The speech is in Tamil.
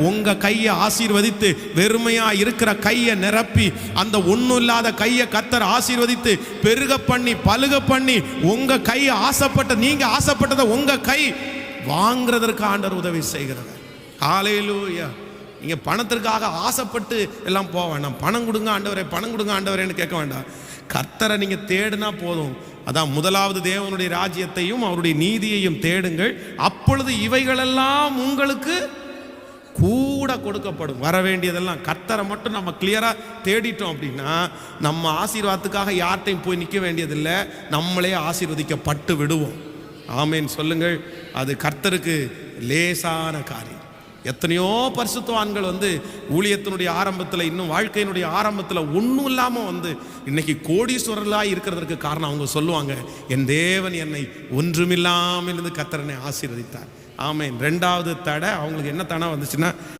உங்க கையை ஆசீர்வதித்து வெறுமையா இருக்கிற கையை நிரப்பி அந்த ஒண்ணும் இல்லாத கையை கர்த்தர் ஆசீர்வதித்து பெருக பண்ணி பலுக பண்ணி உங்க கை ஆசைப்பட்ட நீங்க ஆசைப்பட்டதை உங்க கை வாங்குறதற்கு ஆண்டவர் உதவி செய்கிறது. ஹல்லேலூயா. நீங்க பணத்திற்காக ஆசைப்பட்டு எல்லாம் போக வேண்டாம். பணம் கொடுங்க ஆண்டவரே, பணம் கொடுங்க ஆண்டவரேன்னு கேட்க வேண்டாம். கர்த்தரை நீங்க தேடினா போதும். அதான் முதலாவது தேவனுடைய ராஜ்யத்தையும் அவருடைய நீதியையும் தேடுங்கள், அப்பொழுது இவைகளெல்லாம் உங்களுக்கு கூட கொடுக்கப்படும். வர வேண்டியதெல்லாம் கர்த்தரை மட்டும் நம்ம கிளியரா தேடிட்டோம் அப்படின்னா நம்ம ஆசீர்வாதத்துக்காக யார்ட்டையும் போய் நிற்க வேண்டியதில்லை, நம்மளே ஆசீர்வதிக்கப்பட்டு விடுவோம். ஆமேன் சொல்லுங்கள். அது கர்த்தருக்கு லேசான காரியம். எத்தனையோ பரிசுத்தவான்கள் ஊழியத்தினுடைய ஆரம்பத்தில், இன்னும் வாழ்க்கையினுடைய ஆரம்பத்தில் ஒன்றும் இல்லாமல் இன்னைக்கு கோடீஸ்வரர்களாக இருக்கிறதுக்கு காரணம் அவங்க சொல்லுவாங்க, என் தேவன் என்னை ஒன்றுமில்லாமல் இருந்து கர்த்தர் என்னை ஆசீர்வதித்தார். ஆமேன். ரெண்டாவது தடை அவங்களுக்கு என்ன தடை வந்துச்சுன்னா,